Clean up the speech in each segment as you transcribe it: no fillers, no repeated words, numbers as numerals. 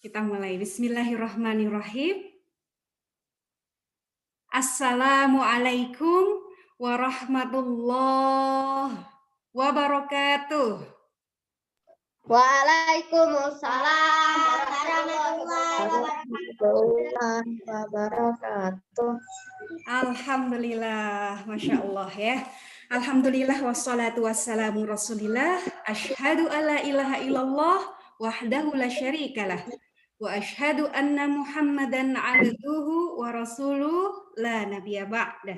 Kita mulai. Bismillahirrahmanirrahim. Assalamualaikum warahmatullahi wabarakatuh. Waalaikumsalam warahmatullahi wabarakatuh. Alhamdulillah, Masya Allah ya. Alhamdulillah wassalatu wassalamu rasulillah. Ashhadu alla ilaha illallah wahdahu la syarikalah. Wa ashhadu anna Muhammadan abduhu wa rasuluh la nabiyya ba'dah.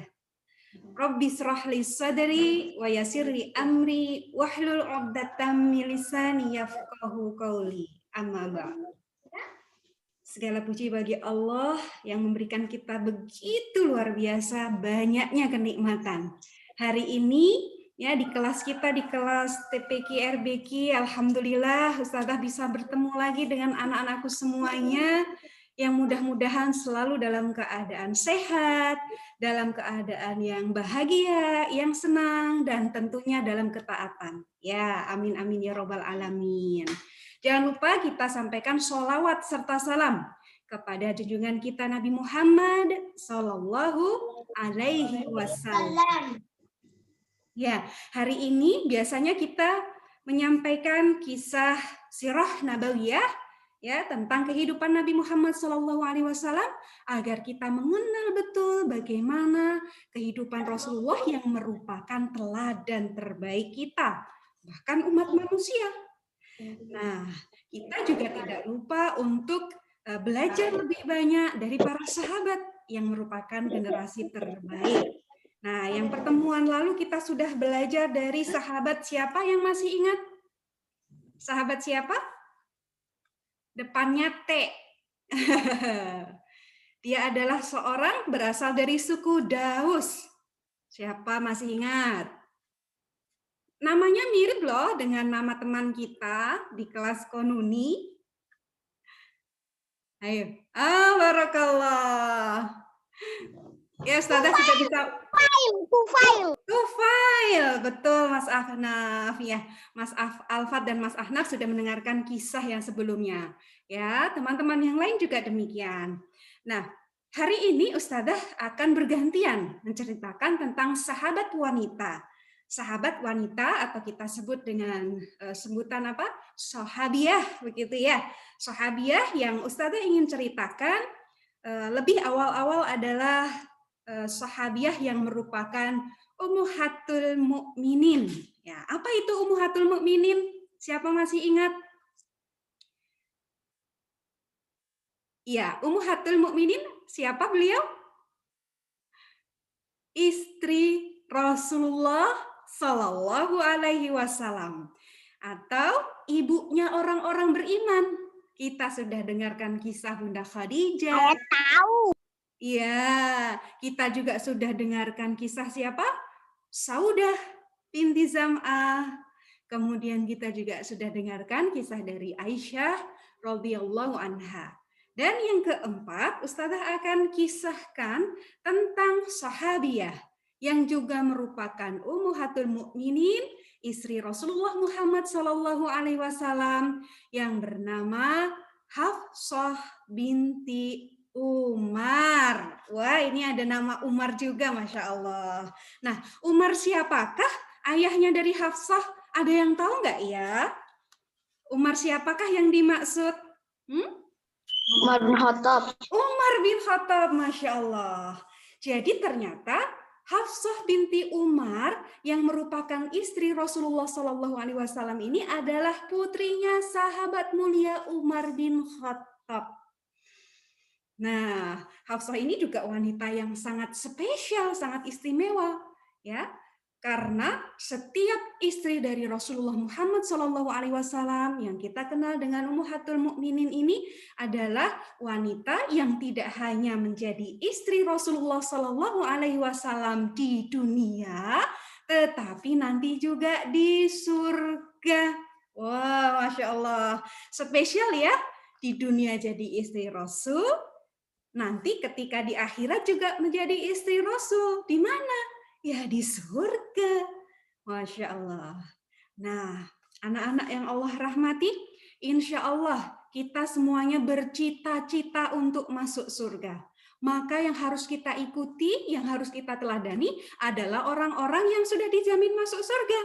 Rabbi srah li sadri wa yassir li amri wahlul 'uqdatam min lisani yafqahu qawli. Amma ba'd. Segala puji bagi Allah yang memberikan kita begitu luar biasa banyaknya kenikmatan. Hari ini ya di kelas kita, di kelas TPQ RBQ, alhamdulillah Ustazah bisa bertemu lagi dengan anak-anakku semuanya yang mudah-mudahan selalu dalam keadaan sehat, dalam keadaan yang bahagia, yang senang, dan tentunya dalam ketaatan. Ya, amin amin ya robbal alamin. Jangan lupa kita sampaikan sholawat serta salam kepada junjungan kita Nabi Muhammad Sallallahu Alaihi Wasallam. Ya, hari ini biasanya kita menyampaikan kisah sirah nabawiyah ya tentang kehidupan Nabi Muhammad Sallallahu Alaihi Wasallam agar kita mengenal betul bagaimana kehidupan Rasulullah yang merupakan teladan terbaik kita, bahkan umat manusia. Nah, kita juga tidak lupa untuk belajar lebih banyak dari para sahabat yang merupakan generasi terbaik. Nah, yang pertemuan lalu kita sudah belajar dari sahabat siapa yang masih ingat? Sahabat siapa? Depannya T. Dia adalah seorang berasal dari suku Daus. Siapa masih ingat? Namanya mirip loh dengan nama teman kita di kelas Konuni. Ayo. Barakallah. Ya, Ustazah sudah bisa. Tufail. Betul, Mas Ahnaf. Ya, Mas Alfat dan Mas Ahnaf sudah mendengarkan kisah yang sebelumnya. Ya, teman-teman yang lain juga demikian. Nah, hari ini Ustazah akan bergantian menceritakan tentang sahabat wanita. Sahabat wanita atau kita sebut dengan sebutan apa? Sahabiah, begitu ya. Sahabiah yang Ustazah ingin ceritakan lebih awal-awal adalah sahabiah yang merupakan Ummahatul Mukminin. Ya, apa itu Ummahatul Mukminin? Siapa masih ingat? Ya, Ummahatul Mukminin siapa beliau? Istri Rasulullah Shallallahu Alaihi Wasallam atau ibunya orang-orang beriman. Kita sudah dengarkan kisah Bunda Khadijah. Saya tahu. Iya, kita juga sudah dengarkan kisah siapa? Saudah binti Zam'ah. Kemudian kita juga sudah dengarkan kisah dari Aisyah radhiyallahu anha. Dan yang keempat, Ustazah akan kisahkan tentang sahabiah yang juga merupakan Ummahatul Mukminin, istri Rasulullah Muhammad Sallallahu Alaihi Wasallam yang bernama Hafsah binti Umar. Wah, ini ada nama Umar juga, Masya Allah. Nah, Umar siapakah ayahnya dari Hafsah? Ada yang tahu nggak ya? Umar siapakah yang dimaksud? Umar bin Khattab. Umar bin Khattab, Masya Allah. Jadi ternyata Hafsah binti Umar yang merupakan istri Rasulullah Shallallahu Alaihi Wasallam ini adalah putrinya sahabat mulia Umar bin Khattab. Nah, Hafsah ini juga wanita yang sangat spesial, sangat istimewa, ya. Karena setiap istri dari Rasulullah Muhammad SAW yang kita kenal dengan Ummahatul Mukminin ini adalah wanita yang tidak hanya menjadi istri Rasulullah SAW di dunia, tetapi nanti juga di surga. Wah, Masya Allah. Spesial ya, di dunia jadi istri Rasul, nanti ketika di akhirat juga menjadi istri Rasul. Di mana? Ya di surga. Masya Allah. Nah, anak-anak yang Allah rahmati, insya Allah kita semuanya bercita-cita untuk masuk surga. Maka yang harus kita ikuti, yang harus kita teladani adalah orang-orang yang sudah dijamin masuk surga.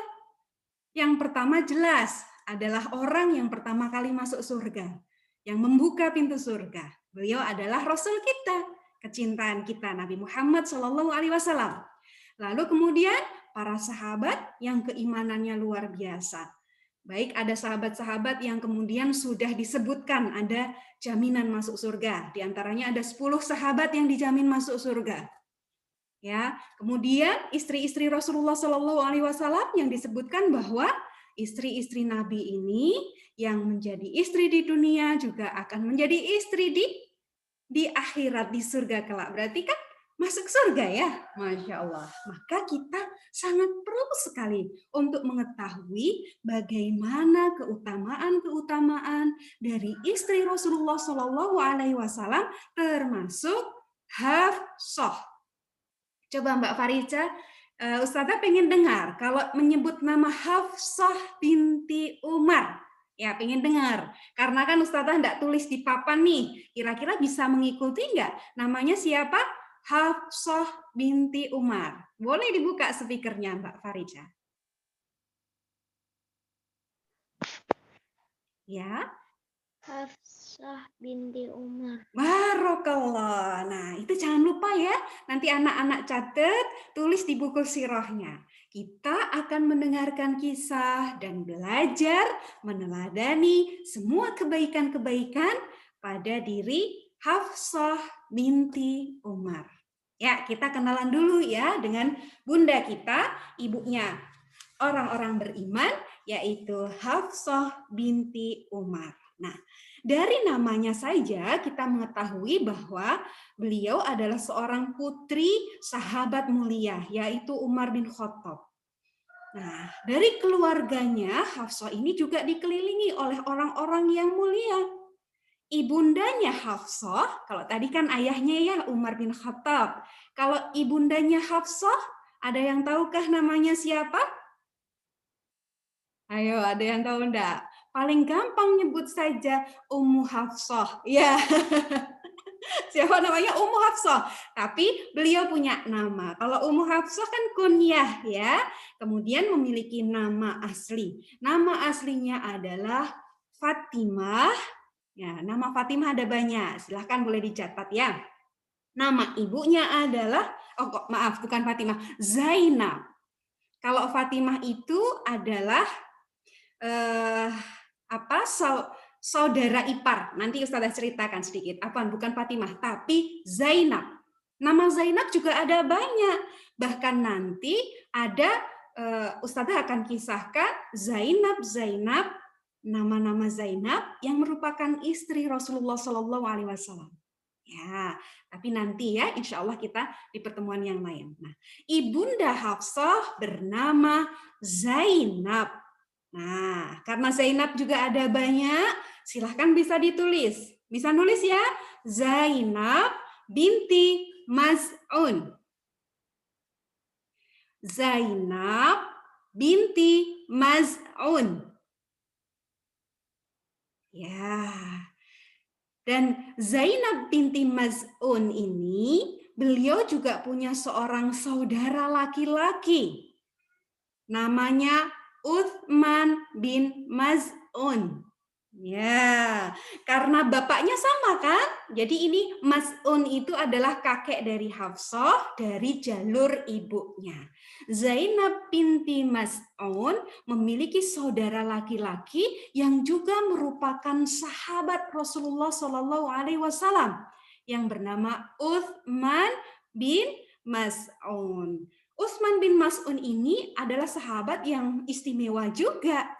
Yang pertama jelas adalah orang yang pertama kali masuk surga, yang membuka pintu surga. Beliau adalah Rasul kita, kecintaan kita Nabi Muhammad SAW. Lalu kemudian para sahabat yang keimanannya luar biasa. Baik, ada sahabat-sahabat yang kemudian sudah disebutkan ada jaminan masuk surga. Di antaranya ada 10 sahabat yang dijamin masuk surga. Ya, kemudian istri-istri Rasulullah SAW yang disebutkan bahwa istri-istri Nabi ini yang menjadi istri di dunia juga akan menjadi istri di akhirat, di surga kelak. Berarti kan masuk surga ya, Masya Allah. Maka kita sangat perlu sekali untuk mengetahui bagaimana keutamaan-keutamaan dari istri Rasulullah SAW termasuk Hafsah. Coba Mbak Farica, Ustazah pengen dengar kalau menyebut nama Hafsah binti Umar. Ya, pengen dengar. Karena kan Ustazah enggak tulis di papan nih. Kira-kira bisa mengikuti enggak? Namanya siapa? Hafsah binti Umar. Boleh dibuka speakernya Mbak Farica. Ya. Hafsah binti Umar. Barakallah. Nah, itu jangan lupa ya. Nanti anak-anak catat, tulis di buku sirahnya. Kita akan mendengarkan kisah dan belajar meneladani semua kebaikan-kebaikan pada diri Hafsah binti Umar. Ya, kita kenalan dulu ya dengan bunda kita, ibunya orang-orang beriman, yaitu Hafsah binti Umar. Nah, dari namanya saja kita mengetahui bahwa beliau adalah seorang putri sahabat mulia, yaitu Umar bin Khattab. Nah, dari keluarganya Hafsah ini juga dikelilingi oleh orang-orang yang mulia. Ibundanya Hafsah, kalau tadi kan ayahnya ya Umar bin Khattab. Kalau ibundanya Hafsah, ada yang tahukah namanya siapa? Ayo, ada yang tahu enggak? Paling gampang nyebut saja Ummu Hafsah. Ya. Siapa namanya? Ummu Hafsah. Tapi beliau punya nama. Kalau Ummu Hafsah kan kunyah ya. Kemudian memiliki nama asli. Nama aslinya adalah Fatimah. Ya, nama Fatimah ada banyak. Silahkan boleh dicatat ya. Nama ibunya adalah, maaf, bukan Fatimah, Zainab. Kalau Fatimah itu adalah saudara ipar. Nanti Ustazah ceritakan sedikit. Bukan Fatimah, tapi Zainab. Nama Zainab juga ada banyak. Bahkan nanti ada Ustazah akan kisahkan Zainab, nama-nama Zainab yang merupakan istri Rasulullah SAW. Ya, tapi nanti ya, insya Allah kita di pertemuan yang lain. Nah, ibunda Hafsah bernama Zainab. Nah, karena Zainab juga ada banyak, silahkan bisa ditulis. Bisa nulis ya, Zainab binti Maz'un. Zainab binti Maz'un. Ya. Dan Zainab binti Maz'un ini, beliau juga punya seorang saudara laki-laki. Namanya Uthman bin Maz'un. Ya, karena bapaknya sama kan? Jadi ini Maz'un itu adalah kakek dari Hafsah dari jalur ibunya. Zainab binti Maz'un memiliki saudara laki-laki yang juga merupakan sahabat Rasulullah SAW yang bernama Uthman bin Maz'un. Uthman bin Maz'un ini adalah sahabat yang istimewa juga.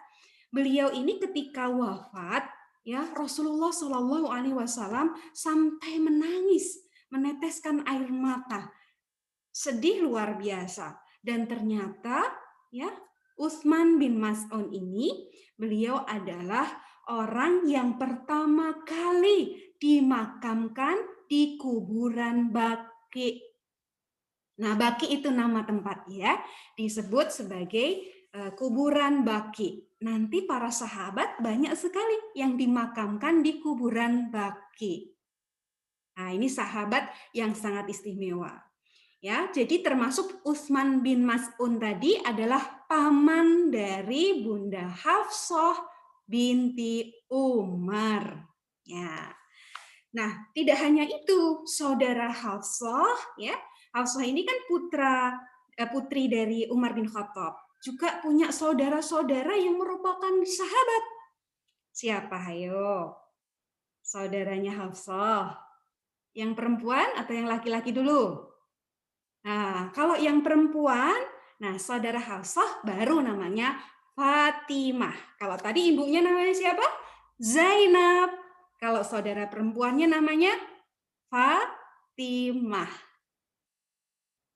Beliau ini ketika wafat, ya Rasulullah SAW sampai menangis, meneteskan air mata, sedih luar biasa. Dan ternyata, ya Uthman bin Maz'un ini, beliau adalah orang yang pertama kali dimakamkan di kuburan Baqi. Nah, Baqi itu nama tempat ya, disebut sebagai kuburan Baqi. nanti para sahabat banyak sekali yang dimakamkan di kuburan Baqi. Nah, ini sahabat yang sangat istimewa. Ya, jadi termasuk Utsman bin Mas'un tadi adalah paman dari Bunda Hafsah binti Umar. Ya. Nah, tidak hanya itu, saudara Hafsah, ya, Hafsah ini kan putri dari Umar bin Khattab, juga punya saudara-saudara yang merupakan sahabat. Siapa? Ayo, saudaranya Hafsah. Yang perempuan atau yang laki-laki dulu? Nah, kalau yang perempuan, nah saudara Hafsah baru namanya Fatimah. Kalau tadi ibunya namanya siapa? Zainab. Kalau saudara perempuannya namanya Fatimah.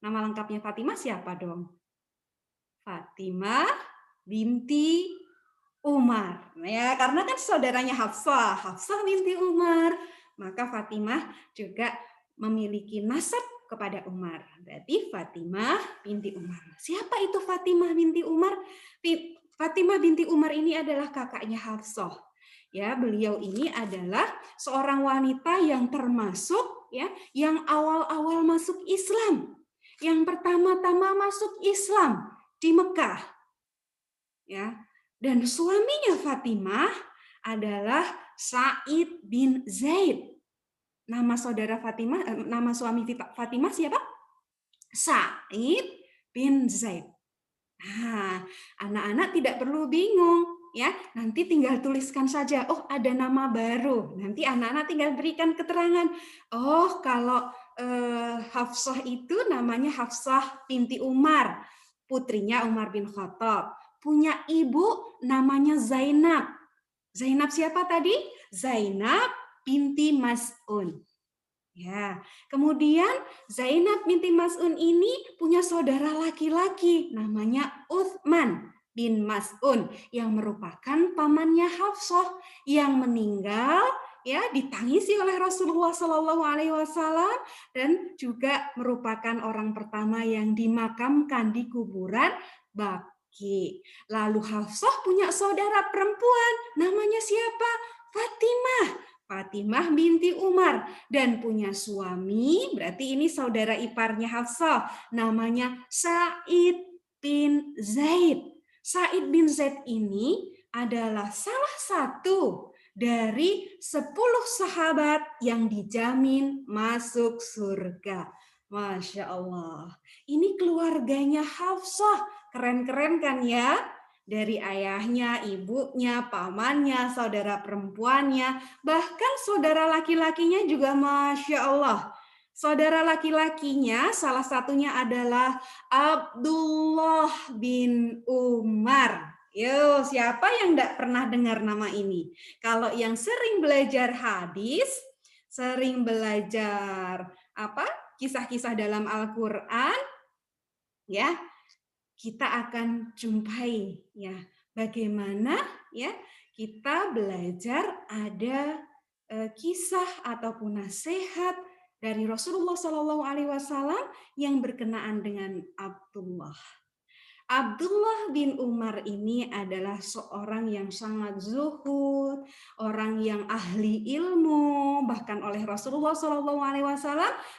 Nama lengkapnya Fatimah siapa dong? Fatimah binti Umar. Ya, karena kan saudaranya Hafsah, Hafsah binti Umar. Maka Fatimah juga memiliki nasab kepada Umar. Berarti Fatimah binti Umar. Siapa itu Fatimah binti Umar? Fatimah binti Umar ini adalah kakaknya Hafsah. Ya, beliau ini adalah seorang wanita yang termasuk ya, yang awal-awal masuk Islam. Yang pertama-tama masuk Islam di Mekah. Ya. Dan suaminya Fatimah adalah Sa'id bin Zaid. Nama saudara Fatimah, nama suami Fatimah siapa? Sa'id bin Zaid. Nah, anak-anak tidak perlu bingung ya. Nanti tinggal tuliskan saja. Oh, ada nama baru. Nanti anak-anak tinggal berikan keterangan. Oh, kalau Hafsah itu namanya Hafsah binti Umar, putrinya Umar bin Khattab. Punya ibu namanya Zainab. Zainab siapa tadi? Zainab binti Mas'un. Ya, kemudian Zainab binti Mas'un ini punya saudara laki-laki namanya Utsman bin Mas'un yang merupakan pamannya Hafsah yang meninggal ya ditangisi oleh Rasulullah Shallallahu Alaihi Wasallam dan juga merupakan orang pertama yang dimakamkan di kuburan Baqi. Lalu Hafsah punya saudara perempuan namanya siapa? Fatimah. Fatimah binti Umar dan punya suami, berarti ini saudara iparnya Hafsah, namanya Sa'id bin Zaid. Sa'id bin Zaid ini adalah salah satu dari 10 sahabat yang dijamin masuk surga. Masya Allah. Ini keluarganya Hafsah. Keren-keren kan ya? Dari ayahnya, ibunya, pamannya, saudara perempuannya, bahkan saudara laki-lakinya juga Masya Allah. Saudara laki-lakinya salah satunya adalah Abdullah bin Umar. Yo, siapa yang tidak pernah dengar nama ini? Kalau yang sering belajar hadis, sering belajar kisah-kisah dalam Al-Quran, ya, kita akan jumpai ya bagaimana ya kita belajar ada kisah ataupun nasihat dari Rasulullah Shallallahu Alaihi Wasallam yang berkenaan dengan Abdullah. Abdullah bin Umar ini adalah seorang yang sangat zuhud, orang yang ahli ilmu, bahkan oleh Rasulullah SAW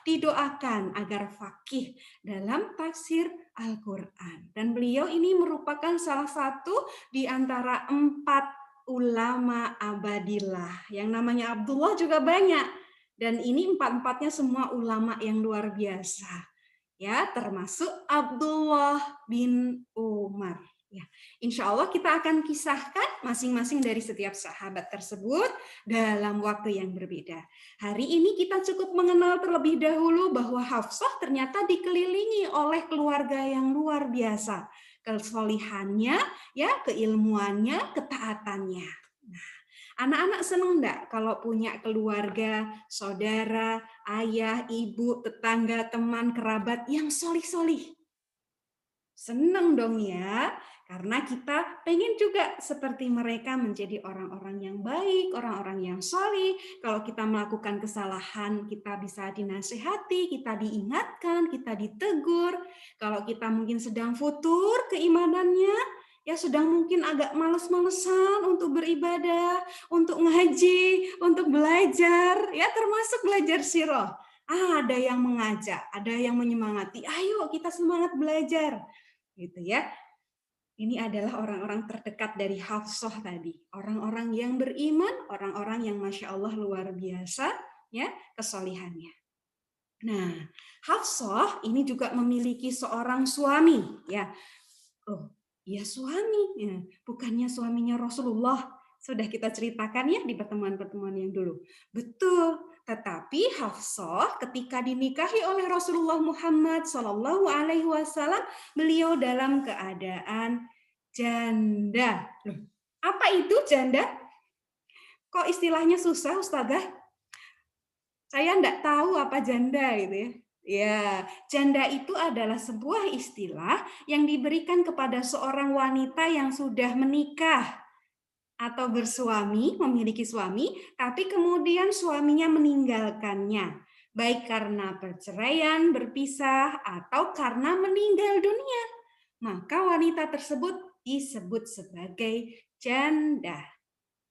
didoakan agar faqih dalam tafsir Al-Quran. Dan beliau ini merupakan salah satu di antara 4 ulama abadillah. Yang namanya Abdullah juga banyak. Dan ini 4-4-nya semua ulama yang luar biasa. Ya, termasuk Abdullah bin Umar. Ya, insya Allah kita akan kisahkan masing-masing dari setiap sahabat tersebut dalam waktu yang berbeda. Hari ini kita cukup mengenal terlebih dahulu bahwa Hafsah ternyata dikelilingi oleh keluarga yang luar biasa. Kesolihannya, ya, keilmuannya, ketaatannya. Nah, anak-anak senang enggak kalau punya keluarga, saudara, ayah, ibu, tetangga, teman, kerabat yang solih-solih? Senang dong ya, karena kita pengen juga seperti mereka menjadi orang-orang yang baik, orang-orang yang solih. Kalau kita melakukan kesalahan, kita bisa dinasehati, kita diingatkan, kita ditegur. Kalau kita mungkin sedang futur keimanannya, ya sedang mungkin agak males-malesan untuk beribadah, untuk ngaji, untuk belajar, ya termasuk belajar sirah. Ada yang mengajak, ada yang menyemangati, ayo kita semangat belajar. Gitu ya. Ini adalah orang-orang terdekat dari Hafsah tadi. Orang-orang yang beriman, orang-orang yang Masya Allah luar biasa ya kesolihannya. Nah, Hafsah ini juga memiliki seorang suami. Ya, oh, ya suami. Ya, bukannya suaminya Rasulullah. Sudah kita ceritakan ya di pertemuan-pertemuan yang dulu. Betul, tetapi Hafsah ketika dinikahi oleh Rasulullah Muhammad SAW, beliau dalam keadaan janda. Loh, apa itu janda? Kok istilahnya susah, Ustazah? Saya enggak tahu apa janda gitu ya. Ya, janda itu adalah sebuah istilah yang diberikan kepada seorang wanita yang sudah menikah atau bersuami, memiliki suami, tapi kemudian suaminya meninggalkannya, baik karena perceraian, berpisah, atau karena meninggal dunia. Maka wanita tersebut disebut sebagai janda.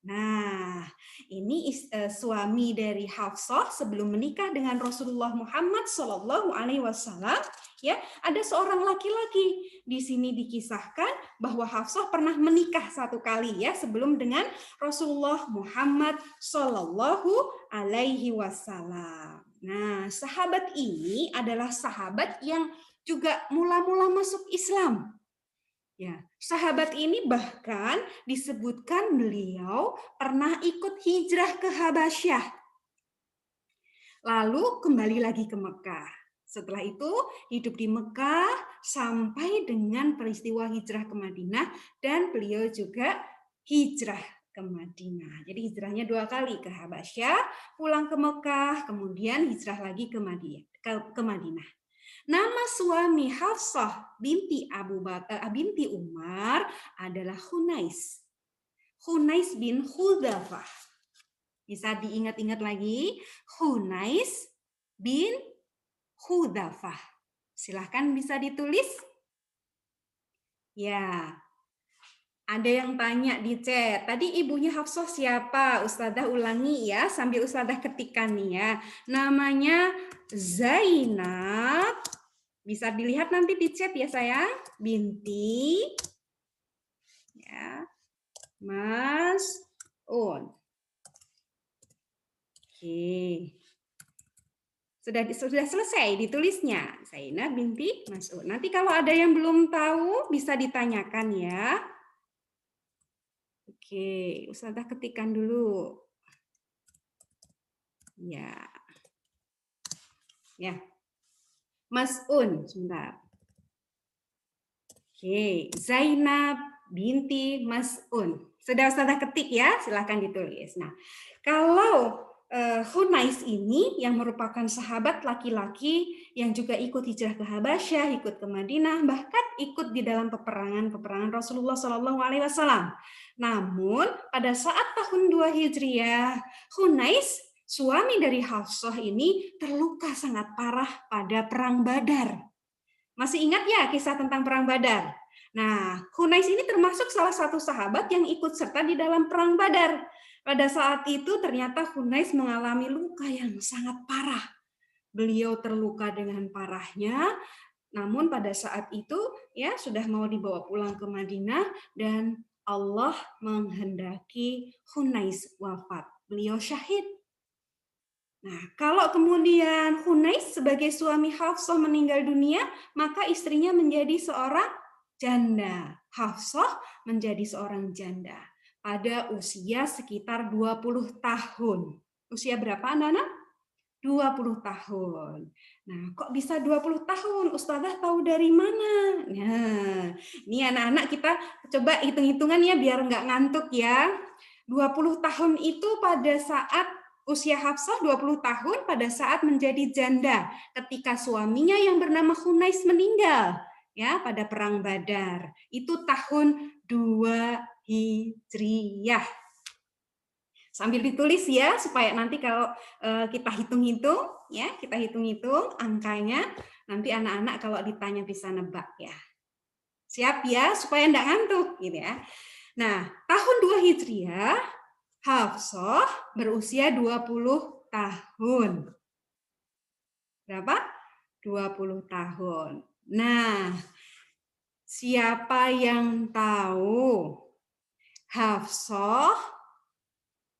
Nah, ini suami dari Hafsah sebelum menikah dengan Rasulullah Muhammad SAW. Ya, ada seorang laki-laki. Di sini dikisahkan bahwa Hafsah pernah menikah satu kali ya sebelum dengan Rasulullah Muhammad SAW. Nah, sahabat ini adalah sahabat yang juga mula-mula masuk Islam. Ya, sahabat ini bahkan disebutkan beliau pernah ikut hijrah ke Habasyah. Lalu kembali lagi ke Mekah. Setelah itu hidup di Mekah sampai dengan peristiwa hijrah ke Madinah dan beliau juga hijrah ke Madinah. Jadi hijrahnya 2 kali, ke Habasyah, pulang ke Mekah, kemudian hijrah lagi ke Madinah. Nama suami Hafsah binti binti Umar adalah Hunais. Hunais bin Hudzafah. Bisa diingat-ingat lagi, Hunais bin Hudzafah. Silahkan bisa ditulis. Ya, ada yang tanya di chat, tadi ibunya Hafsah siapa? Ustadzah ulangi ya, sambil Ustadzah ketikkan nih ya. Namanya Zainab, bisa dilihat nanti di chat ya sayang, binti ya, Mas'ud. Oke. Sudah selesai ditulisnya, Zainab binti Mas'ud. Nanti kalau ada yang belum tahu bisa ditanyakan ya. Oke, Ustazah ketikkan dulu. Ya. Ya. Mas'un, sebentar. Oke, Zainab binti Mas'un. Sudah Ustazah ketik ya, silahkan ditulis. Nah, kalau Hunais ini yang merupakan sahabat laki-laki yang juga ikut hijrah ke Habasyah, ikut ke Madinah, bahkan ikut di dalam peperangan Rasulullah SAW. Namun pada saat tahun 2 Hijriah, Hunais, suami dari Hafsah ini terluka sangat parah pada perang Badar. Masih ingat ya kisah tentang perang Badar? Nah, Hunais ini termasuk salah satu sahabat yang ikut serta di dalam perang Badar. Pada saat itu ternyata Hunais mengalami luka yang sangat parah. Beliau terluka dengan parahnya, namun pada saat itu ya sudah mau dibawa pulang ke Madinah dan Allah menghendaki Hunais wafat. Beliau syahid. Nah, kalau kemudian Hunais sebagai suami Hafsah meninggal dunia, maka istrinya menjadi seorang janda. Hafsah menjadi seorang janda pada usia sekitar 20 tahun. Usia berapa anak-anak? 20 tahun. Nah, kok bisa 20 tahun? Ustazah tahu dari mana? Nah, ini anak-anak kita coba hitung-hitungan ya biar nggak ngantuk ya. 20 tahun itu pada saat usia Hafsah 20 tahun pada saat menjadi janda ketika suaminya yang bernama Hunais meninggal ya pada perang Badar. Itu tahun 2 Hijriyah. Sambil ditulis ya supaya nanti kalau kita hitung-hitung ya, kita hitung-hitung angkanya, nanti anak-anak kalau ditanya bisa nebak ya. Siap ya, supaya enggak ngantuk gitu ya. Nah, tahun 2 Hijriah, Hafsah berusia 20 tahun. Berapa? 20 tahun. Nah, siapa yang tahu Hafsah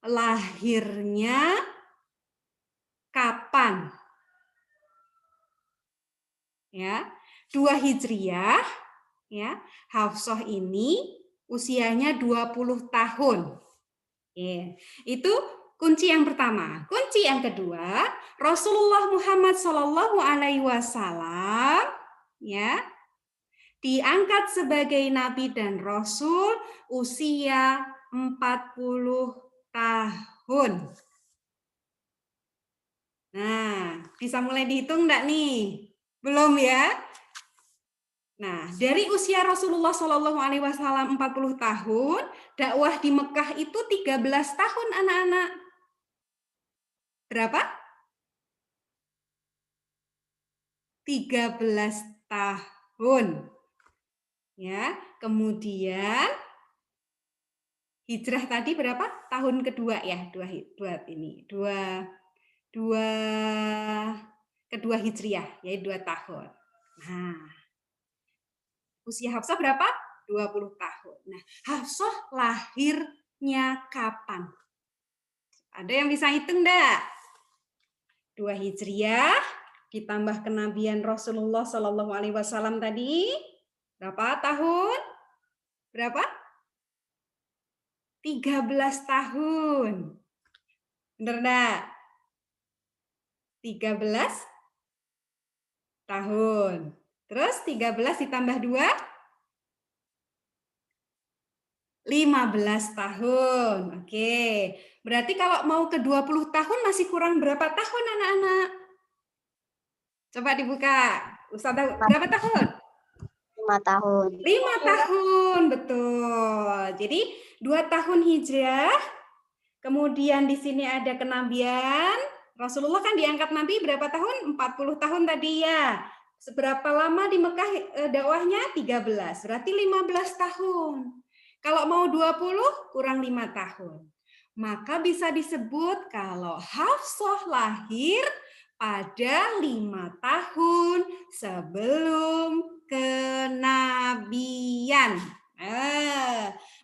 lahirnya kapan? Ya, 2 Hijriah, ya. Hafsah ini usianya 20 tahun. Itu kunci yang pertama. Kunci yang kedua, Rasulullah Muhammad Shallallahu Alaihi Wasallam, ya, diangkat sebagai nabi dan rasul usia 40 tahun. Nah, bisa mulai dihitung enggak nih? Belum ya? Nah, dari usia Rasulullah Shallallahu Alaihi Wasallam 40 tahun, dakwah di Mekah itu 13 tahun anak-anak. Berapa? 13 tahun. Ya, kemudian hijrah tadi berapa? Tahun kedua ya, kedua hijriah, yaitu 2 tahun. Nah, usia Hafsah berapa? 20 tahun. Nah, Hafsah lahirnya kapan? Ada yang bisa hitung enggak? 2 Hijriah ditambah kenabian Rasulullah Shallallahu Alaihi Wasallam tadi berapa tahun? Berapa? 13 tahun. Benar enggak? 13 tahun. Terus 13 ditambah 2? 15 tahun. Oke. Berarti kalau mau ke 20 tahun masih kurang berapa tahun anak-anak? Coba dibuka. Ustazah, berapa tahun? 5 tahun. 5 tahun, betul. Jadi 2 tahun hijrah, kemudian di sini ada kenabian. Rasulullah kan diangkat nabi berapa tahun? 40 tahun tadi ya. Seberapa lama di Mekah dakwahnya? 13. Berarti 15 tahun. Kalau mau 20, kurang 5 tahun. Maka bisa disebut kalau Hafsah lahir pada 5 tahun sebelum kenabian.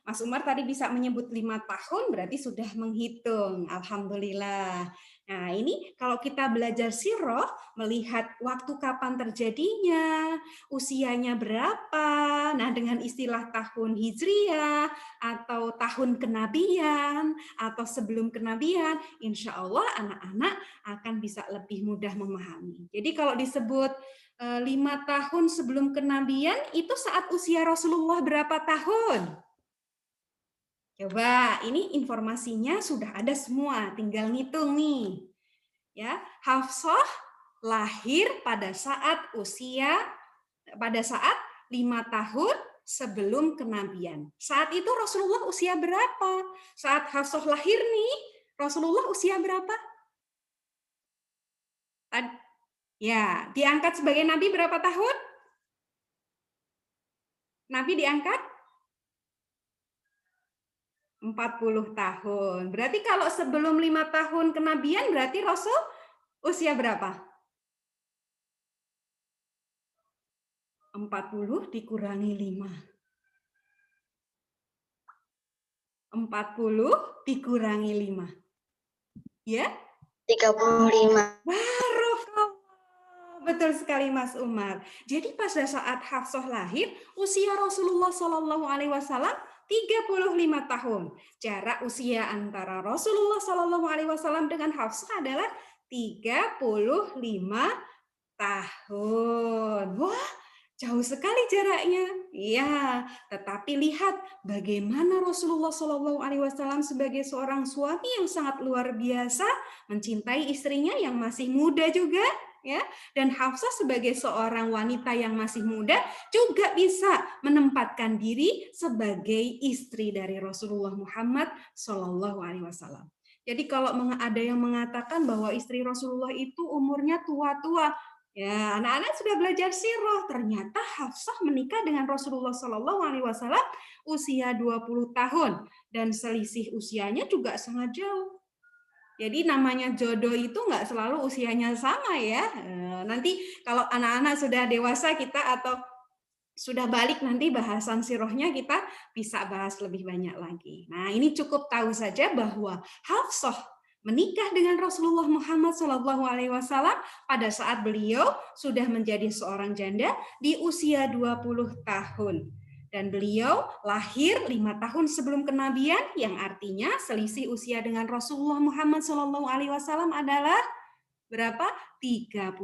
Mas Umar tadi bisa menyebut 5 tahun berarti sudah menghitung. Alhamdulillah. Nah, ini kalau kita belajar sirah, melihat waktu kapan terjadinya, usianya berapa, nah dengan istilah tahun hijriah, atau tahun kenabian, atau sebelum kenabian, insya Allah anak-anak akan bisa lebih mudah memahami. Jadi kalau disebut 5 tahun sebelum kenabian, itu saat usia Rasulullah berapa tahun? Coba, ini informasinya sudah ada semua, tinggal ngitung nih. Ya, Hafsah lahir pada saat 5 tahun sebelum kenabian. Saat itu Rasulullah usia berapa? Saat Hafsah lahir nih, Rasulullah usia berapa? Ya, diangkat sebagai nabi berapa tahun? Nabi diangkat 40 tahun. Berarti kalau sebelum 5 tahun kenabian berarti Rasul usia berapa? 40 dikurangi 5. 40 dikurangi 5. Ya? 35. Barokallah. Betul sekali Mas Umar. Jadi pada saat Hafsah lahir, usia Rasulullah Shallallahu Alaihi Wasallam 35 tahun. Jarak usia antara Rasulullah Shallallahu Alaihi Wasallam dengan Hafsah adalah 35 tahun. Wah, jauh sekali jaraknya. Iya, tetapi lihat bagaimana Rasulullah Shallallahu Alaihi Wasallam sebagai seorang suami yang sangat luar biasa mencintai istrinya yang masih muda juga. Ya, dan Hafsah sebagai seorang wanita yang masih muda juga bisa menempatkan diri sebagai istri dari Rasulullah Muhammad Shallallahu Alaihi Wasallam. Jadi kalau ada yang mengatakan bahwa istri Rasulullah itu umurnya tua-tua, Ya, anak-anak sudah belajar sirah. Ternyata Hafsah menikah dengan Rasulullah Shallallahu Alaihi Wasallam usia 20 tahun dan selisih usianya juga sangat jauh. Jadi namanya jodoh itu nggak selalu usianya sama ya. Nanti kalau anak-anak sudah dewasa kita atau sudah balik nanti bahasan sirahnya kita bisa bahas lebih banyak lagi. Nah ini cukup tahu saja bahwa Hafsah menikah dengan Rasulullah Muhammad SAW pada saat beliau sudah menjadi seorang janda di usia 20 tahun. Dan beliau lahir 5 tahun sebelum kenabian, yang artinya selisih usia dengan Rasulullah Muhammad SAW adalah berapa? 35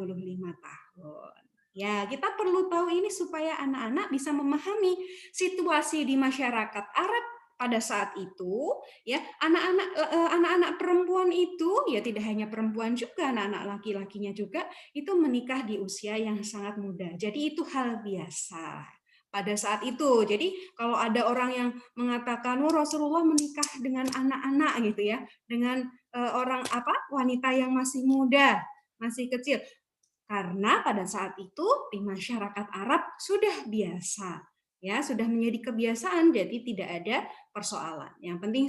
tahun. Ya, kita perlu tahu ini supaya anak-anak bisa memahami situasi di masyarakat Arab pada saat itu, ya. Anak-anak perempuan itu, ya tidak hanya perempuan juga, anak-anak laki-lakinya juga itu menikah di usia yang sangat muda. Jadi itu hal biasa pada saat itu. Jadi kalau ada orang yang mengatakan Rasulullah menikah dengan anak-anak gitu ya, dengan orang wanita yang masih muda, masih kecil. Karena pada saat itu di masyarakat Arab sudah biasa, ya, sudah menjadi kebiasaan, jadi tidak ada persoalan. Yang penting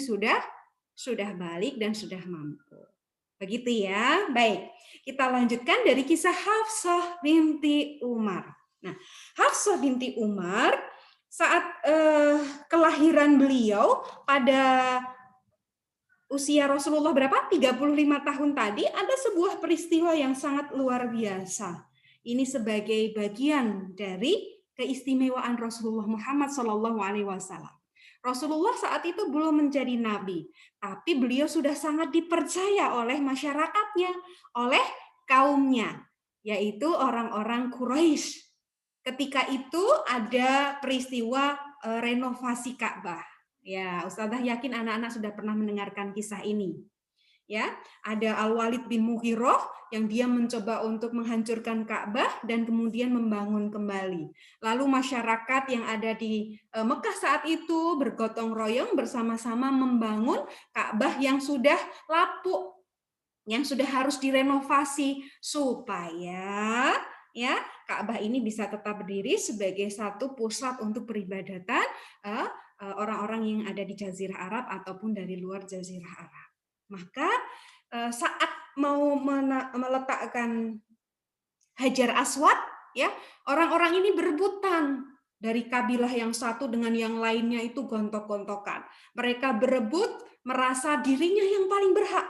sudah balik dan sudah mampu. Begitu ya. Baik, kita lanjutkan dari kisah Hafsah binti Umar. Nah, Hafsah binti Umar saat kelahiran beliau pada usia Rasulullah berapa? 35 tahun tadi, ada sebuah peristiwa yang sangat luar biasa. Ini sebagai bagian dari keistimewaan Rasulullah Muhammad SAW. Rasulullah saat itu belum menjadi nabi, tapi beliau sudah sangat dipercaya oleh masyarakatnya, oleh kaumnya, yaitu orang-orang Quraisy. Ketika itu ada peristiwa renovasi Ka'bah. Ya, Ustazah yakin anak-anak sudah pernah mendengarkan kisah ini. Ya, ada Al-Walid bin Mughirah yang dia mencoba untuk menghancurkan Ka'bah dan kemudian membangun kembali. Lalu masyarakat yang ada di Mekah saat itu bergotong royong bersama-sama membangun Ka'bah yang sudah lapuk, yang sudah harus direnovasi supaya ya Ka'bah ini bisa tetap berdiri sebagai satu pusat untuk peribadatan orang-orang yang ada di Jazirah Arab ataupun dari luar Jazirah Arab. Maka saat mau meletakkan Hajar Aswad, ya orang-orang ini berebutan dari kabilah yang satu dengan yang lainnya itu gontok-gontokan. Mereka berebut merasa dirinya yang paling berhak.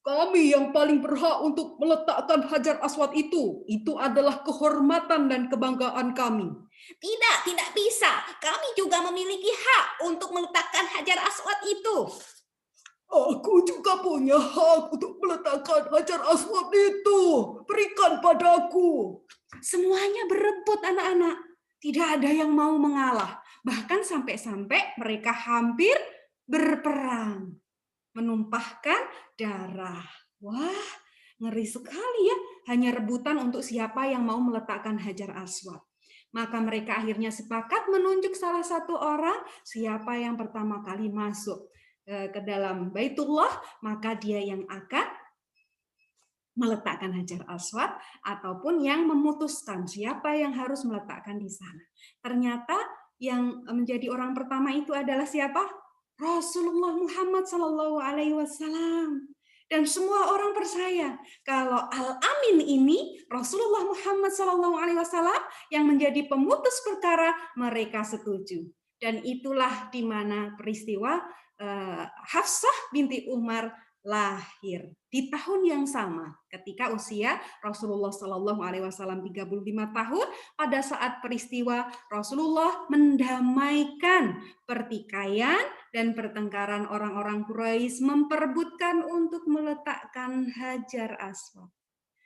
Kami yang paling berhak untuk meletakkan Hajar Aswad itu. Itu adalah kehormatan dan kebanggaan kami. Tidak bisa. Kami juga memiliki hak untuk meletakkan Hajar Aswad itu. Aku juga punya hak untuk meletakkan Hajar Aswad itu. Berikan padaku. Semuanya berebut anak-anak. Tidak ada yang mau mengalah. Bahkan sampai-sampai mereka hampir berperang. Menumpahkan darah. Wah, ngeri sekali ya. Hanya rebutan untuk siapa yang mau meletakkan Hajar Aswad. Maka mereka akhirnya sepakat menunjuk salah satu orang siapa yang pertama kali masuk ke dalam Baitullah, maka dia yang akan meletakkan Hajar Aswad ataupun yang memutuskan siapa yang harus meletakkan di sana. Ternyata yang menjadi orang pertama itu adalah siapa? Rasulullah Muhammad Sallallahu Alaihi Wasallam. Dan semua orang percaya kalau Al-Amin ini Rasulullah Muhammad Sallallahu Alaihi Wasallam yang menjadi pemutus perkara, mereka setuju. Dan itulah di mana peristiwa Hafsah binti Umar lahir di tahun yang sama ketika usia Rasulullah Shallallahu Alaihi Wasallam 35 tahun. Pada saat peristiwa Rasulullah mendamaikan pertikaian dan pertengkaran orang-orang Quraisy, memperebutkan untuk meletakkan Hajar Aswad.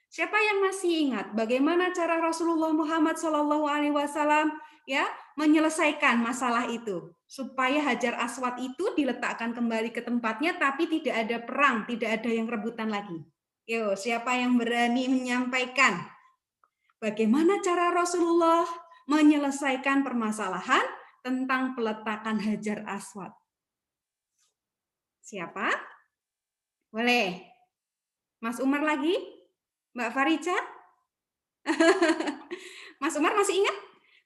Siapa yang masih ingat bagaimana cara Rasulullah Muhammad Shallallahu Alaihi Wasallam ya menyelesaikan masalah itu supaya Hajar Aswad itu diletakkan kembali ke tempatnya, tapi tidak ada perang, tidak ada yang rebutan lagi. Yo, siapa yang berani menyampaikan bagaimana cara Rasulullah menyelesaikan permasalahan tentang peletakan Hajar Aswad? Siapa? Boleh. Mas Umar lagi? Mbak Farica? Mas Umar masih ingat?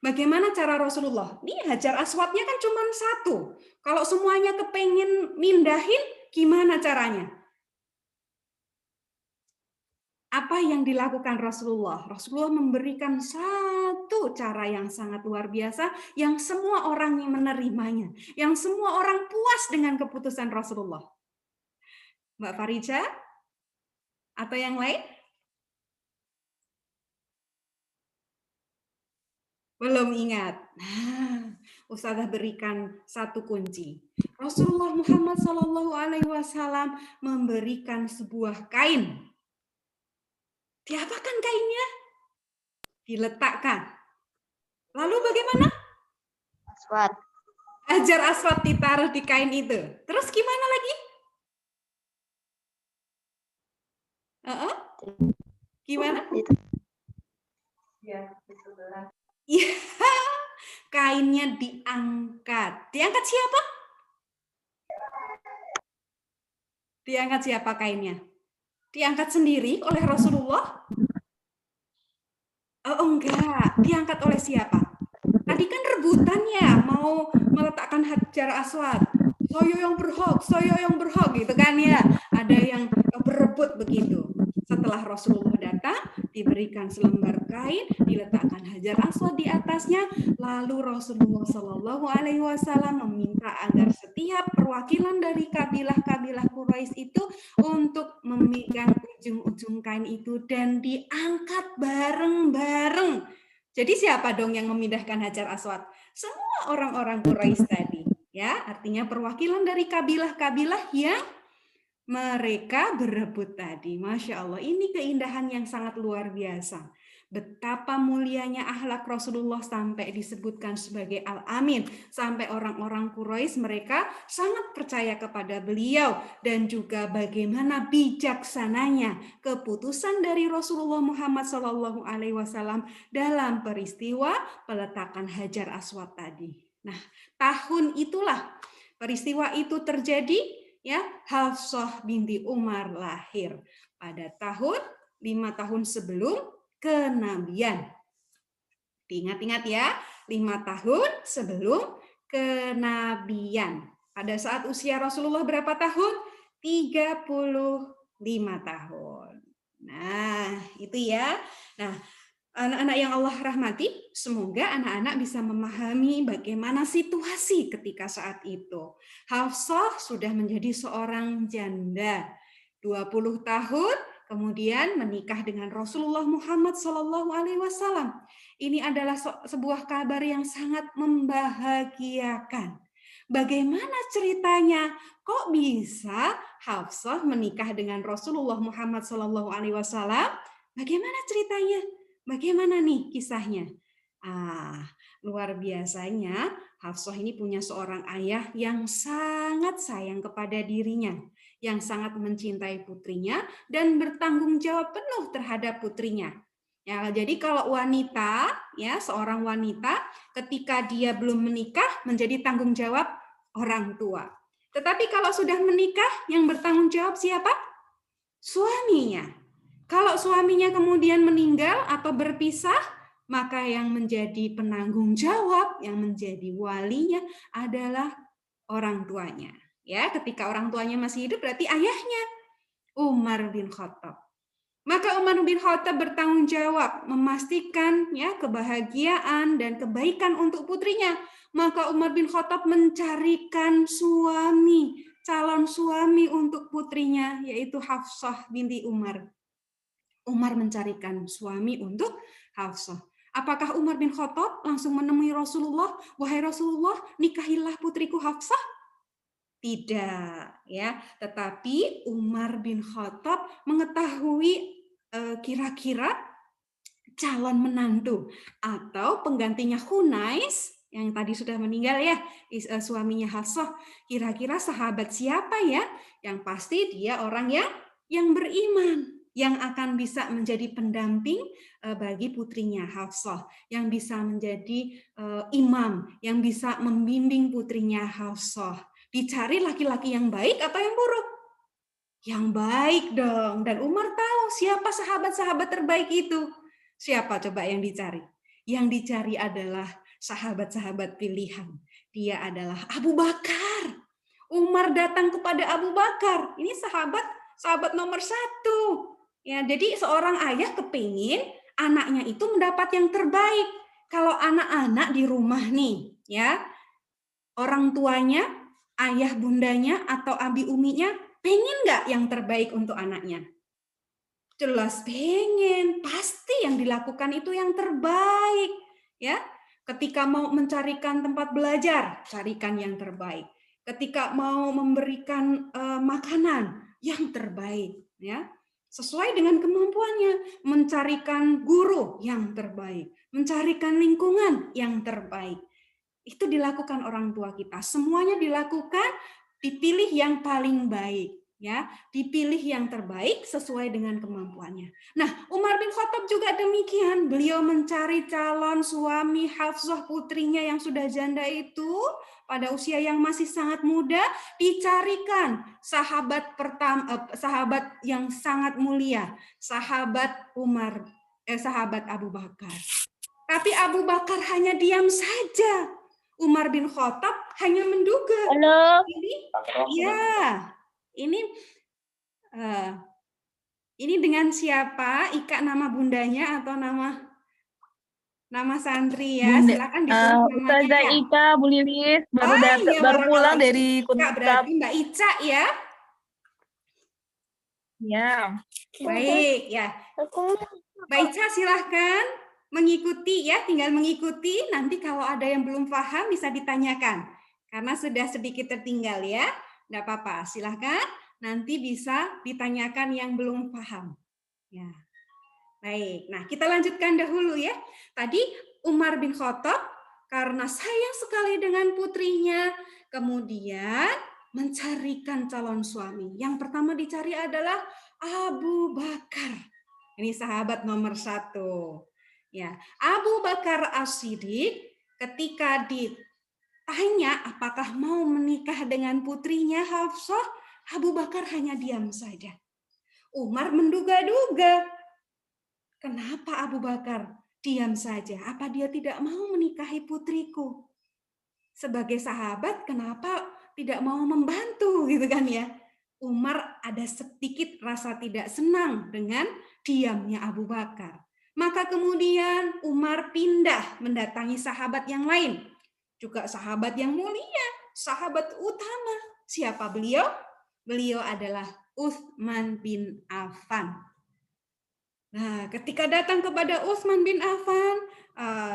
Bagaimana cara Rasulullah? Ini Hajar Aswadnya kan cuma satu. Kalau semuanya kepengen mindahin, gimana caranya? Apa yang dilakukan Rasulullah? Rasulullah memberikan satu cara yang sangat luar biasa, yang semua orang yang menerimanya, yang semua orang puas dengan keputusan Rasulullah. Mbak Farija? Atau yang lain? Belum ingat. Nah, Ustazah berikan satu kunci. Rasulullah Muhammad SAW memberikan sebuah kain. Diapakan kainnya? Diletakkan. Lalu bagaimana? Aswad. Hajar Aswad ditaruh di kain itu. Terus gimana lagi? Gimana? Ya, Iya, kainnya diangkat. Diangkat siapa? Diangkat siapa kainnya? Diangkat sendiri oleh Rasulullah? Oh enggak, diangkat oleh siapa? Tadi kan rebutan ya, mau meletakkan Hajar Aswad. Saya yang berhak gitu kan ya. Ada yang berebut begitu. Setelah Rasulullah datang, diberikan selembar kain, diletakkan Hajar Aswad di atasnya, lalu Rasulullah Shallallahu Alaihi Wasallam meminta agar setiap perwakilan dari kabilah-kabilah Quraisy itu untuk memegang ujung-ujung kain itu dan diangkat bareng-bareng. Jadi siapa dong yang memindahkan Hajar Aswad? Semua orang-orang Quraisy tadi, ya, artinya perwakilan dari kabilah-kabilah yang mereka berebut tadi. Masya Allah, ini keindahan yang sangat luar biasa. Betapa mulianya akhlak Rasulullah sampai disebutkan sebagai Al-Amin. Sampai orang-orang Quraisy mereka sangat percaya kepada beliau. Dan juga bagaimana bijaksananya keputusan dari Rasulullah Muhammad SAW dalam peristiwa peletakan Hajar Aswad tadi. Nah, tahun itulah peristiwa itu terjadi. Ya, Hafsah binti Umar lahir pada tahun 5 tahun sebelum kenabian. Diingat-ingat ya, 5 tahun sebelum kenabian. Pada saat usia Rasulullah berapa tahun? 35 tahun. Nah, itu ya. Nah, anak-anak yang Allah rahmati, semoga anak-anak bisa memahami bagaimana situasi ketika saat itu. Hafsah sudah menjadi seorang janda, 20 tahun, kemudian menikah dengan Rasulullah Muhammad SAW. Ini adalah sebuah kabar yang sangat membahagiakan. Bagaimana ceritanya? Kok bisa Hafsah menikah dengan Rasulullah Muhammad SAW? Bagaimana ceritanya? Bagaimana nih kisahnya? Luar biasanya Hafsah ini punya seorang ayah yang sangat sayang kepada dirinya, yang sangat mencintai putrinya dan bertanggung jawab penuh terhadap putrinya. Ya, jadi kalau wanita, ya seorang wanita ketika dia belum menikah menjadi tanggung jawab orang tua. Tetapi kalau sudah menikah, yang bertanggung jawab siapa? Suaminya. Kalau suaminya kemudian meninggal atau berpisah, maka yang menjadi penanggung jawab, yang menjadi walinya adalah orang tuanya. Ya, ketika orang tuanya masih hidup berarti ayahnya, Umar bin Khattab. Maka Umar bin Khattab bertanggung jawab memastikan ya kebahagiaan dan kebaikan untuk putrinya. Maka Umar bin Khattab mencarikan suami, calon suami untuk putrinya, yaitu Hafsah binti Umar. Umar mencarikan suami untuk Hafsah. Apakah Umar bin Khattab langsung menemui Rasulullah, wahai Rasulullah, nikahilah putriku Hafsah? Tidak, ya. Tetapi Umar bin Khattab mengetahui kira-kira calon menantu atau penggantinya Hunais yang tadi sudah meninggal ya, suaminya Hafsah. Kira-kira sahabat siapa ya? Yang pasti dia orang yang beriman, yang akan bisa menjadi pendamping bagi putrinya Hafsah, yang bisa menjadi imam, yang bisa membimbing putrinya Hafsah. Dicari laki-laki yang baik atau yang buruk? Yang baik dong. Dan Umar tahu siapa sahabat-sahabat terbaik itu. Siapa coba yang dicari? Yang dicari adalah sahabat-sahabat pilihan. Dia adalah Abu Bakar. Umar datang kepada Abu Bakar. Ini sahabat nomor 1. Ya, jadi seorang ayah kepingin anaknya itu mendapat yang terbaik. Kalau anak-anak di rumah nih, ya, orang tuanya, ayah bundanya atau abi uminya pengen nggak yang terbaik untuk anaknya? Jelas pengen, pasti yang dilakukan itu yang terbaik, ya. Ketika mau mencarikan tempat belajar, carikan yang terbaik. Ketika mau memberikan makanan, yang terbaik, ya. Sesuai dengan kemampuannya, mencarikan guru yang terbaik, mencarikan lingkungan yang terbaik. Itu dilakukan orang tua kita. Semuanya dilakukan, dipilih yang paling baik, ya, dipilih yang terbaik sesuai dengan kemampuannya. Nah, Umar bin Khattab juga demikian. Beliau mencari calon suami Hafsah, putrinya yang sudah janda itu pada usia yang masih sangat muda, dicarikan sahabat yang sangat mulia, sahabat sahabat Abu Bakar. Tapi Abu Bakar hanya diam saja. Umar bin Khattab hanya menduga. Halo. Ini dengan siapa? Ika nama bundanya atau nama santri ya? Bunda, Silakan ditulis namanya Ustazah ya. Ika, Bu Lilis, baru iya, baru pulang barakallah. dari Ika Kutab. berarti Mbak Ica ya? Ya. Baik ya. Mbak Ica silahkan mengikuti ya, tinggal mengikuti. Nanti kalau ada yang belum paham bisa ditanyakan. Karena sudah sedikit tertinggal ya. Nggak apa-apa, silahkan. Nanti bisa ditanyakan yang belum paham. Ya. Baik, nah kita lanjutkan dahulu ya. Tadi Umar bin Khattab karena sayang sekali dengan putrinya, kemudian mencarikan calon suami. Yang pertama dicari adalah Abu Bakar. Ini sahabat nomor 1. Ya, Abu Bakar As-Siddiq ketika ditanya apakah mau menikah dengan putrinya Hafsah, Abu Bakar hanya diam saja. Umar menduga-duga. Kenapa Abu Bakar diam saja? Apa dia tidak mau menikahi putriku? Sebagai sahabat, kenapa tidak mau membantu gitu kan ya? Umar ada sedikit rasa tidak senang dengan diamnya Abu Bakar. Maka kemudian Umar pindah mendatangi sahabat yang lain. Juga sahabat yang mulia, sahabat utama. Siapa beliau? Beliau adalah Utsman bin Affan. Nah, ketika datang kepada Utsman bin Affan,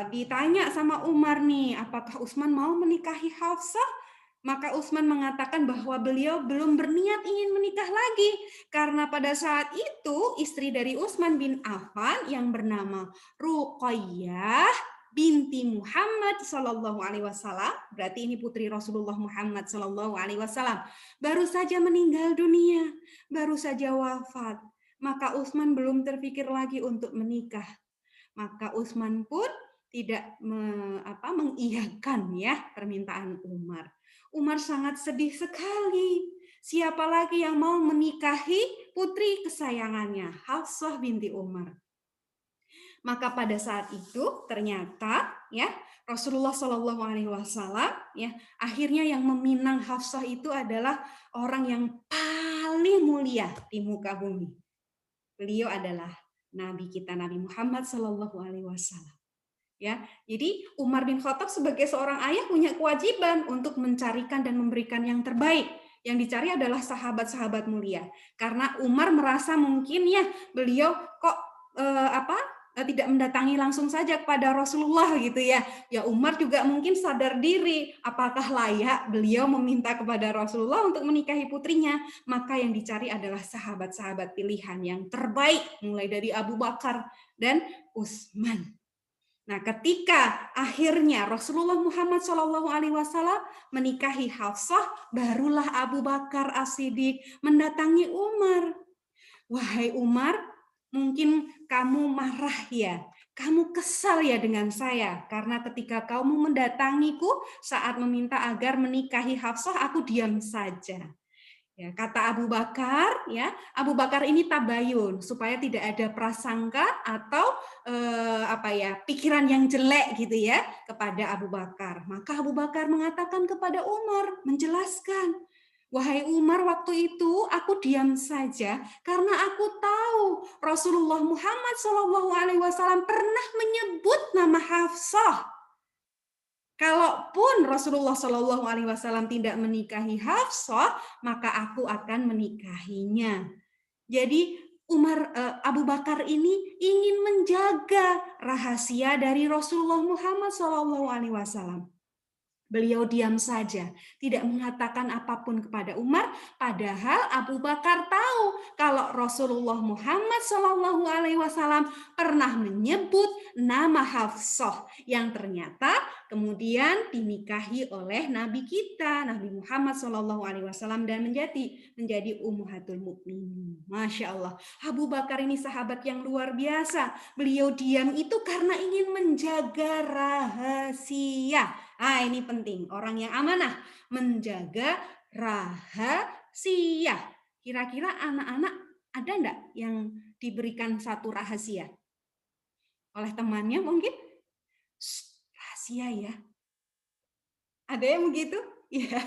ditanya sama Umar nih, apakah Utsman mau menikahi Hafsah? Maka Utsman mengatakan bahwa beliau belum berniat ingin menikah lagi. Karena pada saat itu, istri dari Utsman bin Affan yang bernama Ruqayyah binti Muhammad Sallallahu Alaihi Wasallam, berarti ini putri Rasulullah Muhammad Sallallahu Alaihi Wasallam, baru saja meninggal dunia, baru saja wafat. Maka Utsman belum terpikir lagi untuk menikah. Maka Utsman pun tidak mengiyakan ya permintaan Umar. Umar sangat sedih sekali. Siapa lagi yang mau menikahi putri kesayangannya, Hafsah binti Umar. Maka pada saat itu ternyata ya Rasulullah Shallallahu Alaihi Wasallam ya akhirnya yang meminang Hafsah itu adalah orang yang paling mulia di muka bumi. Beliau adalah Nabi kita Nabi Muhammad Shallallahu Alaihi Wasallam. Ya, jadi Umar bin Khattab sebagai seorang ayah punya kewajiban untuk mencarikan dan memberikan yang terbaik. Yang dicari adalah sahabat-sahabat mulia. Karena Umar merasa mungkin ya beliau kok tidak mendatangi langsung saja kepada Rasulullah gitu ya. Ya Umar juga mungkin sadar diri apakah layak beliau meminta kepada Rasulullah untuk menikahi putrinya. Maka yang dicari adalah sahabat-sahabat pilihan yang terbaik mulai dari Abu Bakar dan Utsman. Nah, ketika akhirnya Rasulullah Muhammad SAW menikahi Hafsah, barulah Abu Bakar As-Siddiq mendatangi Umar. Wahai Umar, mungkin kamu marah ya, kamu kesal ya dengan saya, karena ketika kamu mendatangiku saat meminta agar menikahi Hafsah, aku diam saja. Ya, kata Abu Bakar, ya, Abu Bakar ini tabayun supaya tidak ada prasangka atau pikiran yang jelek gitu ya kepada Abu Bakar. Maka Abu Bakar mengatakan kepada Umar, menjelaskan, wahai Umar, waktu itu aku diam saja karena aku tahu Rasulullah Muhammad SAW pernah menyebut nama Hafsah. Kalaupun Rasulullah Shallallahu Alaihi Wasallam tidak menikahi Hafsah, maka aku akan menikahinya. Jadi Abu Bakar ini ingin menjaga rahasia dari Rasulullah Muhammad Shallallahu Alaihi Wasallam. Beliau diam saja, tidak mengatakan apapun kepada Umar, padahal Abu Bakar tahu kalau Rasulullah Muhammad SAW pernah menyebut nama Hafsah yang ternyata kemudian dinikahi oleh Nabi kita, Nabi Muhammad SAW dan menjadi Ummahatul Mukminin. Masya Allah, Abu Bakar ini sahabat yang luar biasa. Beliau diam itu karena ingin menjaga rahasia. Ini penting, orang yang amanah menjaga rahasia. Kira-kira anak-anak ada enggak yang diberikan satu rahasia oleh temannya mungkin? Rahasia ya. Ada yang begitu? Ya,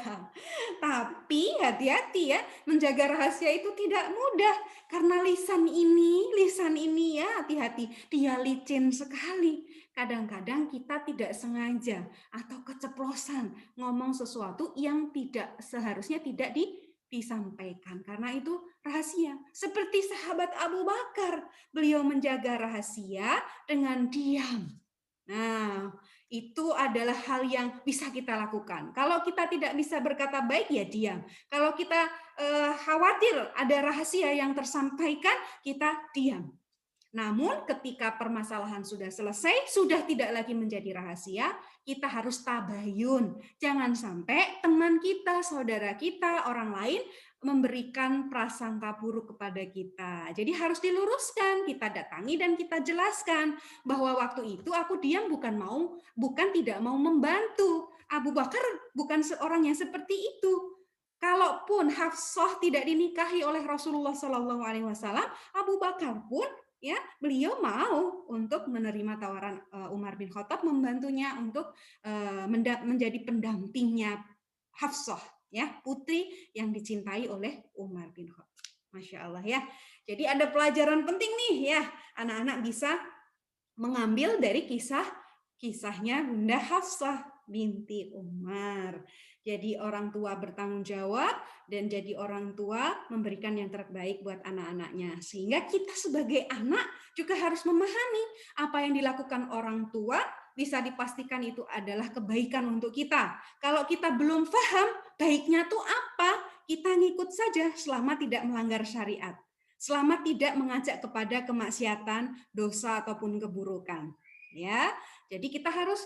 tapi hati-hati ya, menjaga rahasia itu tidak mudah karena lisan ini ya, hati-hati, dia licin sekali. Kadang-kadang kita tidak sengaja atau keceplosan ngomong sesuatu yang tidak seharusnya tidak disampaikan karena itu rahasia. Seperti sahabat Abu Bakar, beliau menjaga rahasia dengan diam. Nah, itu adalah hal yang bisa kita lakukan. Kalau kita tidak bisa berkata baik, ya diam. Kalau kita khawatir ada rahasia yang tersampaikan, kita diam. Namun ketika permasalahan sudah selesai, sudah tidak lagi menjadi rahasia, kita harus tabayun. Jangan sampai teman kita, saudara kita, orang lain memberikan prasangka buruk kepada kita. Jadi harus diluruskan, kita datangi dan kita jelaskan bahwa waktu itu aku diam bukan tidak mau membantu. Abu Bakar bukan seorang yang seperti itu. Kalaupun Hafsah tidak dinikahi oleh Rasulullah SAW, Abu Bakar pun ya beliau mau untuk menerima tawaran Umar bin Khattab membantunya untuk menjadi pendampingnya Hafsah, ya putri yang dicintai oleh Umar bin Khattab. Masya Allah ya. Jadi ada pelajaran penting nih ya, anak-anak bisa mengambil dari kisahnya Bunda Hafsah binti Umar. Jadi orang tua bertanggung jawab dan jadi orang tua memberikan yang terbaik buat anak-anaknya. Sehingga kita sebagai anak juga harus memahami apa yang dilakukan orang tua bisa dipastikan itu adalah kebaikan untuk kita. Kalau kita belum paham baiknya tuh apa, kita ngikut saja selama tidak melanggar syariat. Selama tidak mengajak kepada kemaksiatan, dosa ataupun keburukan. Ya, jadi kita harus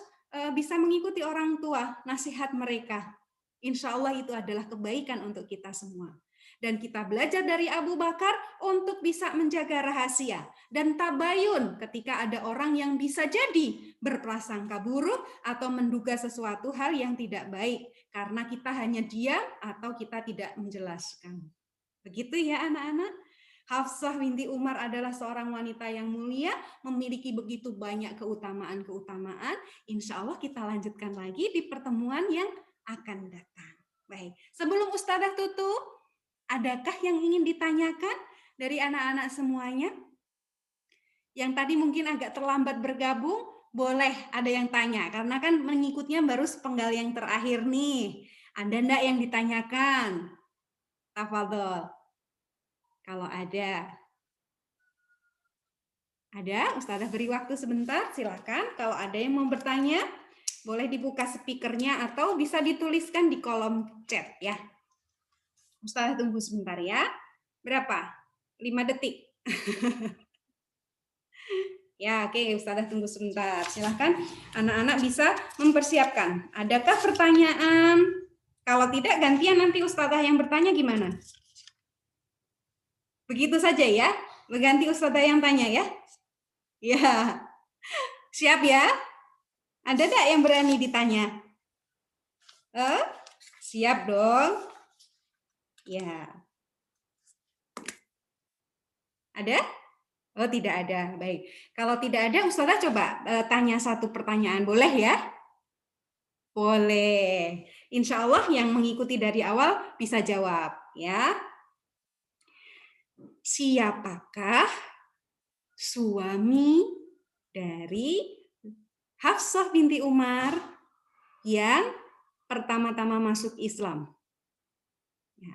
bisa mengikuti orang tua, nasihat mereka. Insya Allah itu adalah kebaikan untuk kita semua. Dan kita belajar dari Abu Bakar untuk bisa menjaga rahasia dan tabayun ketika ada orang yang bisa jadi berprasangka buruk atau menduga sesuatu hal yang tidak baik karena kita hanya diam atau kita tidak menjelaskan. Begitu ya anak-anak. Hafsah binti Umar adalah seorang wanita yang mulia, memiliki begitu banyak keutamaan-keutamaan. Insya Allah kita lanjutkan lagi di pertemuan yang akan datang. Baik, sebelum Ustazah tutup, adakah yang ingin ditanyakan dari anak-anak semuanya? Yang tadi mungkin agak terlambat bergabung, boleh ada yang tanya, karena kan mengikutnya baru sepenggal yang terakhir nih. Ada enggak yang ditanyakan? Tafadhol. Kalau ada, Ustazah beri waktu sebentar, silakan. Kalau ada yang mau bertanya, boleh dibuka speakernya atau bisa dituliskan di kolom chat ya. Ustazah tunggu sebentar ya. Berapa? 5 detik. Ya, oke, Ustazah tunggu sebentar. Silakan anak-anak bisa mempersiapkan. Adakah pertanyaan? Kalau tidak, gantian nanti Ustazah yang bertanya gimana? Begitu saja ya. Berganti Ustazah yang tanya ya. Ya. Siap ya? Ada enggak yang berani ditanya? Siap dong. Ya. Ada? Oh, tidak ada. Baik. Kalau tidak ada, Ustazah coba tanya satu pertanyaan. Boleh ya? Boleh. Insya Allah yang mengikuti dari awal bisa jawab. Ya. Siapakah suami dari Hafsah binti Umar yang pertama-tama masuk Islam? Ya.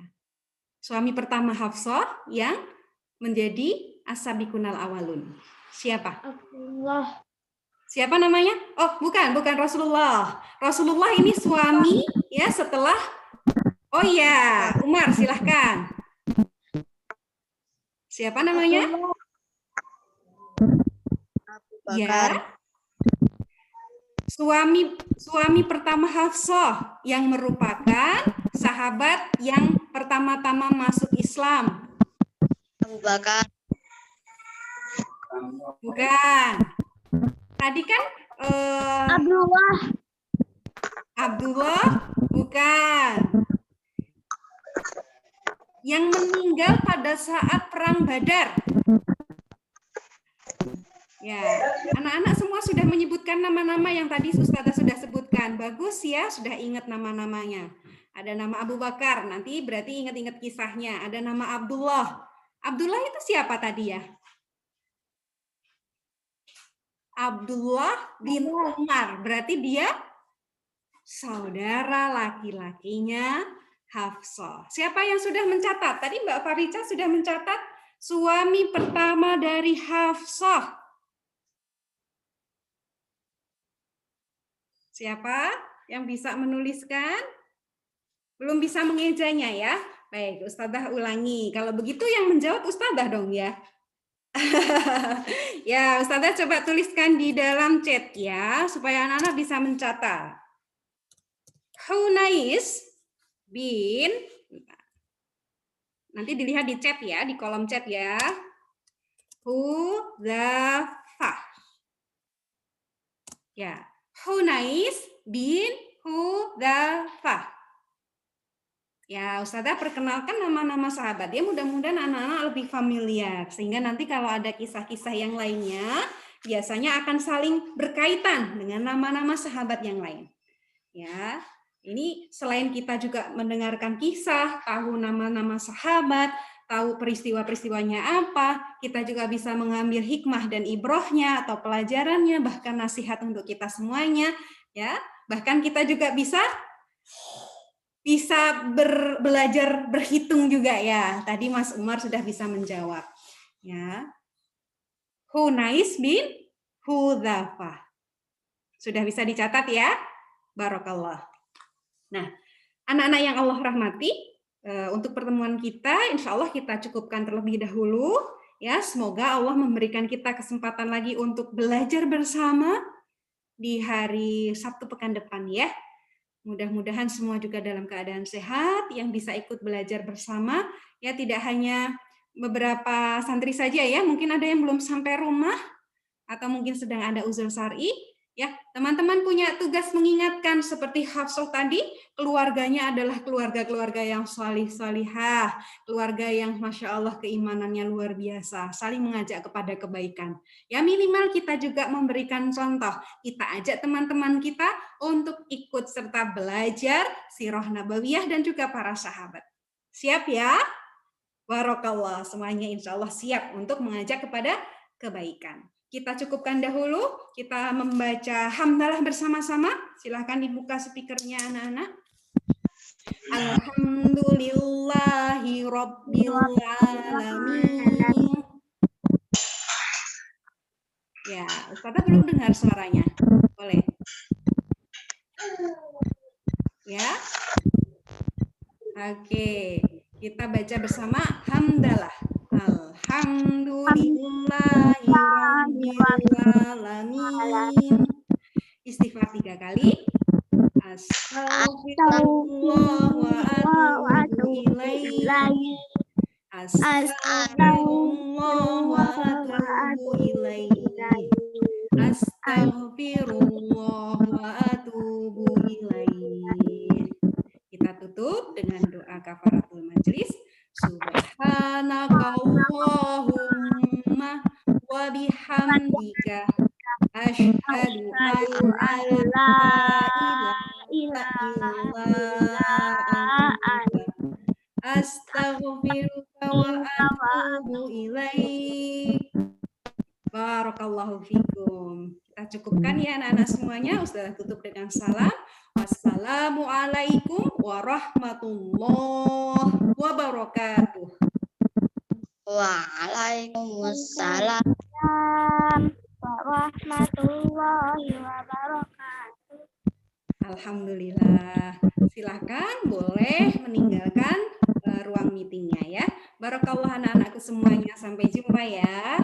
Suami pertama Hafsah yang menjadi as-sabiqunal awalun. Siapa? Abdullah. Siapa namanya? Oh, bukan Rasulullah. Rasulullah ini suami ya setelah. Oh ya, Umar silahkan. Siapa namanya? Abu Bakar. Ya. Suami pertama Hafsah yang merupakan sahabat yang pertama-tama masuk Islam. Abu Bakar. Bukan. Tadi kan Abdullah bukan. Yang meninggal pada saat perang Badar. Ya, anak-anak semua sudah menyebutkan nama-nama yang tadi Ustazah sudah sebutkan. Bagus ya, sudah ingat nama-namanya. Ada nama Abu Bakar, nanti berarti ingat-ingat kisahnya. Ada nama Abdullah. Abdullah itu siapa tadi ya? Abdullah bin Umar. Berarti dia saudara laki-lakinya Hafsah. Siapa yang sudah mencatat? Tadi Mbak Farica sudah mencatat suami pertama dari Hafsah. Siapa yang bisa menuliskan? Belum bisa mengejanya ya? Baik, Ustazah ulangi. Kalau begitu yang menjawab Ustazah dong ya. Ya, Ustazah coba tuliskan di dalam chat ya, supaya anak-anak bisa mencatat. Hunais bin, nanti dilihat di chat ya, di kolom chat ya. Hudzafah. Ya, Hunais bin Hudzafah. Ya, Ustazah perkenalkan nama-nama sahabat ya, mudah-mudahan anak-anak lebih familiar. Sehingga nanti kalau ada kisah-kisah yang lainnya, biasanya akan saling berkaitan dengan nama-nama sahabat yang lain. Ya, ini selain kita juga mendengarkan kisah, tahu nama-nama sahabat, tahu peristiwa-peristiwanya apa, kita juga bisa mengambil hikmah dan ibrohnya atau pelajarannya, bahkan nasihat untuk kita semuanya. Ya, bahkan kita juga bisa belajar berhitung juga ya. Tadi Mas Umar sudah bisa menjawab. Ya. Hunais bin Hudzafah. Sudah bisa dicatat ya? Barakallah. Nah, anak-anak yang Allah rahmati, untuk pertemuan kita, insya Allah kita cukupkan terlebih dahulu. Ya, semoga Allah memberikan kita kesempatan lagi untuk belajar bersama di hari Sabtu pekan depan ya. Mudah-mudahan semua juga dalam keadaan sehat, yang bisa ikut belajar bersama, ya tidak hanya beberapa santri saja ya, mungkin ada yang belum sampai rumah, atau mungkin sedang ada uzur syar'i, ya teman-teman punya tugas mengingatkan seperti Hafsah tadi, keluarganya adalah keluarga-keluarga yang salih-salihah, keluarga yang Masya Allah keimanannya luar biasa, saling mengajak kepada kebaikan. Ya minimal kita juga memberikan contoh, kita ajak teman-teman kita untuk ikut serta belajar sirah nabawiyah dan juga para sahabat. Siap ya? Barakallah, semuanya insya Allah siap untuk mengajak kepada kebaikan. Kita cukupkan dahulu, kita membaca hamdalah bersama-sama. Silahkan dibuka speakernya anak-anak. Alhamdulillahi Rabbil Alamin. Ya, Ustazah belum dengar suaranya. Boleh. Ya. Oke, kita baca bersama hamdalah. Alhamdulillahi Rabbil Alamin. Istighfar 3 kali. Astagfirullah wa atubu ilaihi. Astagfirullah wa atubu ilaihi. Astagfirullah wa atubu ilaihi. Kita tutup dengan doa kafaratul majlis. majlis. Subhanakallahumma wa bihamdika asyhadu an la ilaha illa anta astaghfiruka wa atubu ilaik. Barakallahu fikum. Kita cukupkan ya anak-anak semuanya. Ustazah tutup dengan salam. Wassalamualaikum warahmatullahi wabarakatuh. Waalaikumsalam warahmatullahi wabarakatuh. Alhamdulillah. Silakan boleh meninggalkan ruang meetingnya ya. Barakallah anak-anakku semuanya. Sampai jumpa ya.